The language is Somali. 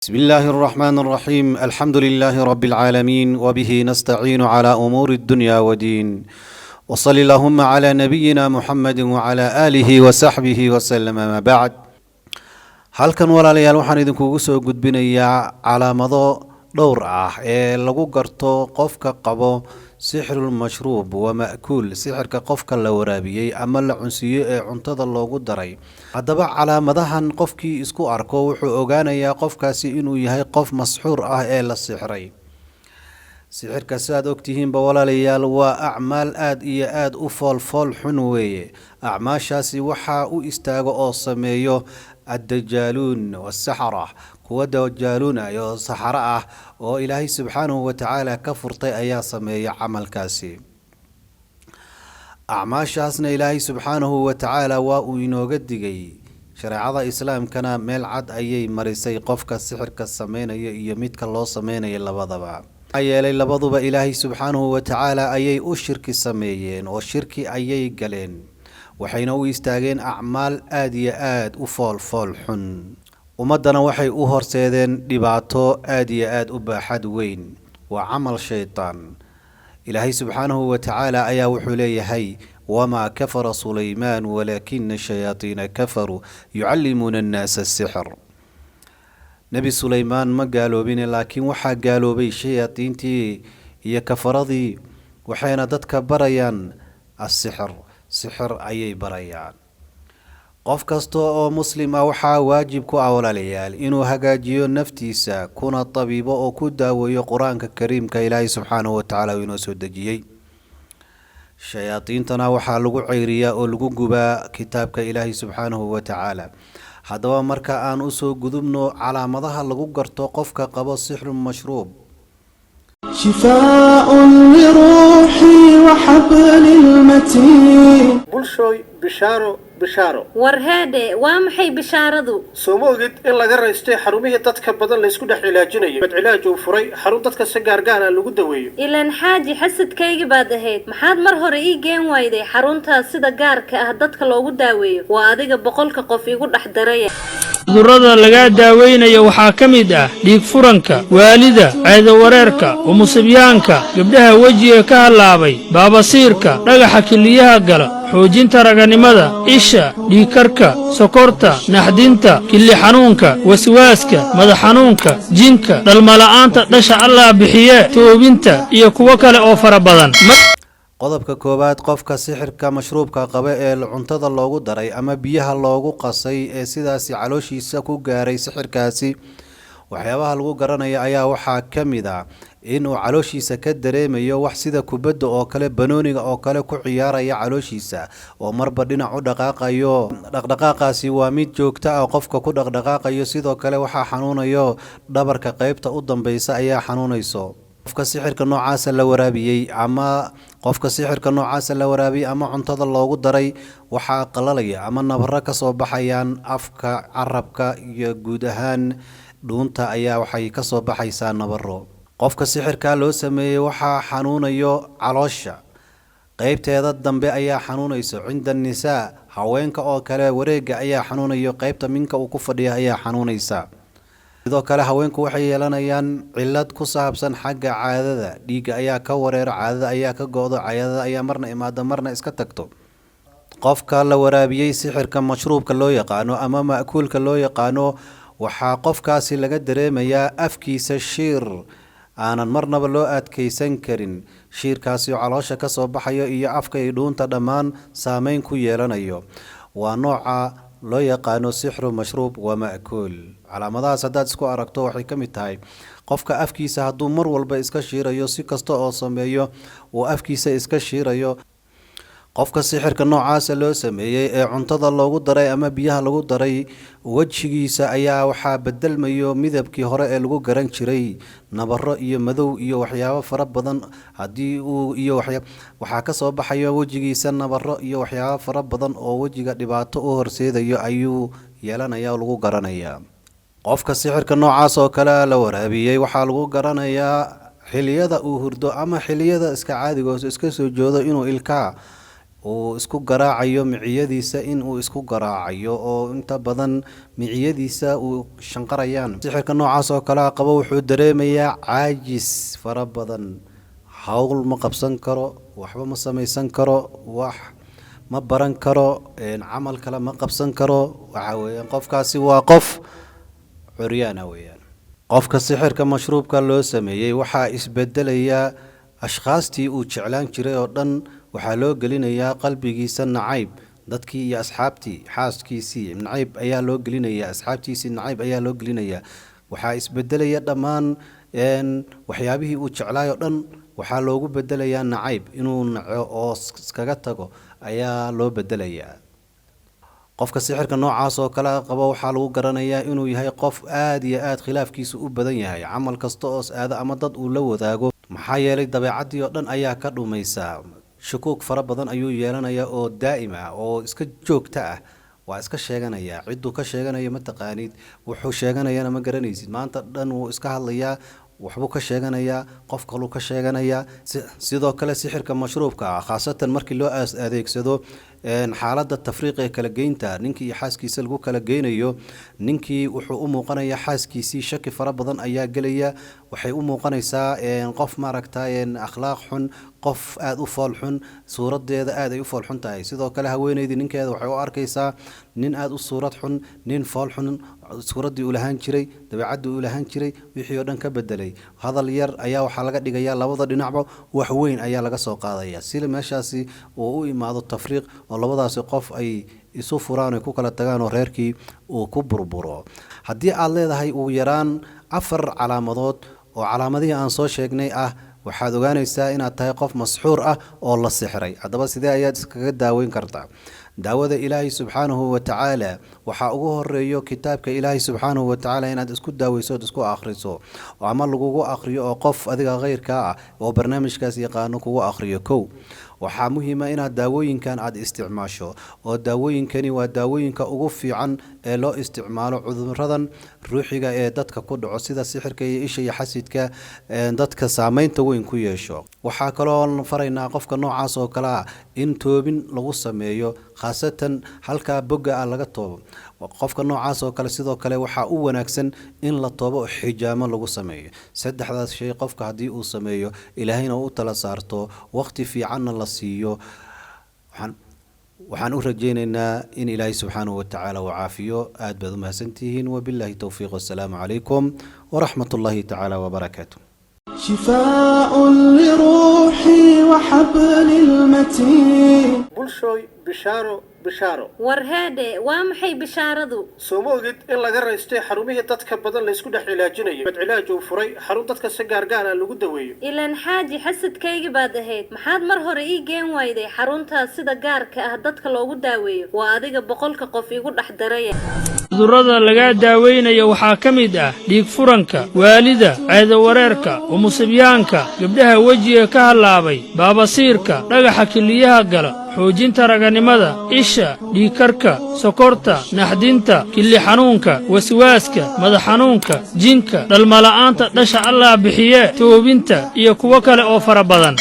بسم الله الرحمن الرحيم. الحمد لله رب العالمين، وبه نستعين على أمور الدنيا والدين. وصل اللهم على نبينا محمد وعلى آله وصحبه وسلم. ما بعد، halkan walaalayaal waxaan idinkugu soo gudbinayaa calaamado dhowr ah ee lagu garto qofka qabo sixrul mashruub wa ma'kuul, sixirka qofka la waraabiyay ama la cunsiyo ee cuntada loogu daray. haddaba calaamadahan qofkii isku arko wuxuu ogaanayaa qofkaasi inuu yahay qof masxuur ah ee la sixray. sixirka sidaad ogtihiinba walaalayaal waa acmaal aad iyo aad u foolfool xun weeye. acmaashaasi waxaa u istaago oo sameeyo addajaaluun wasaxara, kuwa dajaaluun ah oo saxara ah oo ilaahay subxaanahu watacaala ka furtay ayaa sameeya camalkaasi. acmaashaasna ilaahay subxaanahu watacaala waa uu inooga digay. shareecada islaamkana meel cad ayay marisay qofka sixirka sameynaya iyo midka loo sameynaya labadaba. maxaa yeelay labaduba ilaahay subxaanahu watacaala ayay u shirki sameeyeen oo shirki ayay galeen, waxayna u istaageen acmaal aad iyo aad u foolfool xun. ummaddana waxay u horseedeen dhibaato aad iyo aad u baaxad weyn. waa camal shaytaan. ilaahay subxaanahu watacaala ayaa wuxuu leeyahay: wamaa kafara sulaymaan walaakina shayaatiina kafaruu yucallimuuna annaasa asixr. nebi sulaymaan ma gaaloobine, laakiin waxaa gaaloobay shayaadiintii iyo kafaradii, waxayna dadka barayaan asixr. sixir ayay barayaan. qof kasta oo muslim ah waxaa waajib ku ah walaalayaal inuu hagaajiyo naftiisa, kuna tabiibo oo ku daaweeyo qur-aanka kariimka ilaahay subxaanahu watacaala uu inoo soo dejiyey. shayaadiintana waxaa lagu ceyriyaa oo lagu gubaa kitaabka ilaahay subxaanahu watacaala. haddaba marka aan usoo gudubno calaamadaha lagu garto qofka qabo sixru mashruub. شفاء لروحي وحبل المتين. bulshooy bishaaro bishaaro warheedhe waa maxay bishaaradu? soo ma ogid in laga raystay xarumihii dadka badan laysku dhex cilaajinayo. mid cilaaj uu furay xarun dadka si gaargaar ah lagu daweeyo. ilaan xaaji xasadkayga baad ahayd, maxaad mar hore ii geen wayday xaruntaas sida gaarka ah dadka loogu daaweeyo? waa adiga boqolka qof igu dhex daraya. cudurrada laga daaweynayo waxaa ka mid ah dhiig furanka, waalida, ceedo wareerka, umusibyaanka, gabdhaha wejiga ka hallaabay, baabasiirka, dhagaxa kiliyaha gala, xoojinta raganimada, isha, dhiigkarka, sokorta, naxdinta, kili xanuunka, waswaaska, madax xanuunka, jinka, dhalmala'aanta dhasha allah bixiye, toobinta iyo kuwo kale oo fara badan. qodobka koowaad, qofka sixirka mashruubka qaba ee cuntada loogu daray ama biyaha loogu qasay ee sidaasi calooshiisa ku gaaray sixirkaasi, waxyaabaha lagu garanaya ayaa waxaa ka mid ah inuu calooshiisa ka dareemayo wax sida kubadda oo kale, banooniga oo kale ku ciyaaraya calooshiisa oo marba dhinac u dhaqaaqayo. dhaqdhaqaaqaasi waa mid joogto ah qofka ku dhaqdhaqaaqayo. sidoo kale waxaa xanuunayo dhabarka qaybta u dambeysa ayaa xanuunayso. qofka sixirka noocaasa la waraabiyey ama cuntada loogu daray waxaa qalalaya ama nabaro kasoo baxayaan afka, carabka iyo guud ahaan dhuunta ayaa waxay kasoo baxaysaa nabaro. qofka sixirka loo sameeyey waxaa xanuunayo caloosha qaybteeda dambe ayaa xanuunayso. cinda nisaa, haweenka oo kale wareega ayaa xanuunayo, qaybta minka uu ku fadhiya ayaa xanuunaysa. sidoo kale haweenku waxay yeelanayaan cilad ku saabsan xagga caadada. dhiigga ayaa ka wareero, caadada ayaa ka go-do, caadada ayaa marna imaada marna iska tagto. qofka la waraabiyey sixirka mashruubka loo yaqaano ama ma'kuulka loo yaqaano, waxaa qofkaasi laga dareemayaa afkiisa shiir aanan marnaba loo adkeysan karin. shiirkaasi oo caloosha kasoo baxayo iyo afka iyo dhuunta dhammaan saameyn ku yeelanayo. waa nooca loo yaqaano sixru mashruub wa ma'kuul. calaamadahaas haddaad isku aragto waxay ka mid tahay qofka afkiisa hadduu mar walba iska shiirayo, si kasta oo sameeyo uu afkiisa iska shiirayo. qofka sixirka noocaasa loo sameeyey ee cuntada loogu daray ama biyaha lagu daray, wejigiisa ayaa waxaa bedelmayo midabkii hore ee lagu garan jiray, nabaro iyo madow iyo waxyaabo fara badan. waxaa kasoo baxayo wejigiisa nabaro iyo waxyaabo fara badan oo wejiga dhibaato u horseedayo ayuu yeelanaya lagu garanayaa. qofka sixirka noocaas oo kale la waraabiyey waxaa lagu garanayaa xiliyada uu hurdo ama xiliyada iska caadigoos iska soo joodo inuu ilkaa uu isku garaacayo miciyadiisa in uu isku garaacayo oo inta badan miciyadiisa uu shanqarayaan. Sixirka noocaas oo kale qabo wuxuu dareemayaa caajis fara badan, hawl ma qabsan karo, waxba ma samaysan karo, wax ma baran karo, camal kale ma qabsan karo. waxa weeyaan qofkaasi waa qof curyaana weeyaan. qofka sixirka mashruubka loo sameeyay waxaa isbedelaya ashqaastii uu jeclaan jiray oo dhan, waxaa loo gelinayaa qalbigiisa nacayb. dadkii iyo asxaabtii xaaskiisii nacayb ayaa loo gelinayaa, asxaabtiisii nacayb ayaa loo gelinayaa. waxaa isbedelaya dhammaan waxyaabihii uu jeclaay oo dhan waxaa loogu bedelayaa nacayb, inuu naco oo iskaga tago ayaa loo bedelayaa. qofka sixirka noocaas oo kale qabo waxaa lagu garanayaa inuu yahay qof aad iyo aad khilaafkiisu u badan yahay, camal kasta oo aada ama dad uu la wadaago, maxaa yeelay dabeecadii oo dhan ayaa ka dhumaysa. shukuug fara badan ayuu yeelanayaa oo daa'im ah oo iska joogta ah. waa iska sheeganaya, cidduu ka sheeganaya ma taqaanid, wuxuu sheeganayana ma garanaysid. maanta dhan wuu iska hadlayaa, waxbuu ka sheeganayaa, qof kaluu ka sheeganayaa. sidoo kale sixirka mashruubka ah khaasatan markii loo adeegsado xaaladda tafriiqa ee kala geynta, ninkii iyo xaaskiisa lagu kala geynayo, ninkii wuxuu u muuqanayaa xaaskiisii shaki fara badan ayaa gelaya. waxay u muuqanaysaa qof maaragtay akhlaaq xun, qof aada u fool xun, suuradeeda aad ay u fool xun tahay. sidoo kale haweeneydii ninkeeda waxay u arkaysaa nin aada u suurad xun, nin fool xun, suuraddii uu lahaan jiray, dabeecaddii uu lahaan jiray, wixii oo dhan ka bedelay. hadal yar ayaa waxaa laga dhigayaa labada dhinacba wax weyn ayaa laga soo qaadaya, si meeshaasi uu u imaado tafriiq oo labadaasi qof ay isu furaan ay ku kala tagaan oo reerkii uu ku burburo. haddii aad leedahay ugu yaraan 4 calaamadood oo calaamadihii aan soo sheegnay ah, waxaad ogaanaysaa inaad tahay qof masxuur ah oo la sixray. haddaba sidee ayaad iskaga daaweyn kartaa? daawada ilaahay subxaanahu wa tacaala waxaa ugu horeeyo kitaabka ilaahay subxaanahu wa tacaala inaad isku daaweyso ood isku akhriso, ama lagugu akhriyo oo qof adiga khayrka ah oo barnaamijkaas yaqaano kugu akhriyo. kow, waxaa muhiima inaad daawooyinkan aad isticmaasho, oo daawooyinkani waa daawooyinka ugu fiican ee loo isticmaalo cuduradan ruuxiga ee dadka ku dhaco sida sixirka iyo isha iyo xasidka, dadka saameynta weyn ku yeesho. waxaa kaloo faraynaa qofka noocaas oo kale ah in toobin lagu sameeyo, khaasatan halkaa bogga ah laga toobo. qofka noocaas oo kale sidoo kale waxaa u wanaagsan in la toobo oo xijaamo lagu sameeyo. saddexdaas shay qofka haddii uu sameeyo, ilaahayna u tala saarto, waqti fiicanna la siiyo, waxaan u rajaynaynaa in ilaahay subxaanahu wa tacaala uu caafiyo. aad baad u mahadsantihiin. wabilaahi towfiiq, wassalaamu calaykum waraxmat ullaahi tacaala wabarakaatu. شفاء لروحي وحبل المتين. bulshooy bishaaro bishaaro. warheede waa maxay bishaaradu? soo ma ogid in laga raystay xarumihii dadka badan la isku dhex cilaajinayo? madcilaaj uu furay xarun dadka si gaargaar ah lagu daweeyo. ilaan xaaji xasadkayga baad ahayd, maxaad mar hore ii geen wayday xaruntaas sida gaarka ah dadka loogu daaweeyo? waa adiga 100 qof igu dhex daraya. cudurrada laga daaweynayo waxaa ka mid ah dhiig furanka, waalida, ceedo wareerka, umusibyaanka, gabdhaha wejiga ka halaabay, baabasiirka, dhagaxa kiliyaha gala, xoojinta raganimada, isha, dhiigkarka, sokorta, naxdinta, kili xanuunka, waswaaska, madax xanuunka, jinka, dhalmala'aanta dhasha Allah bixiye, toobinta iyo kuwo kale oo fara badan.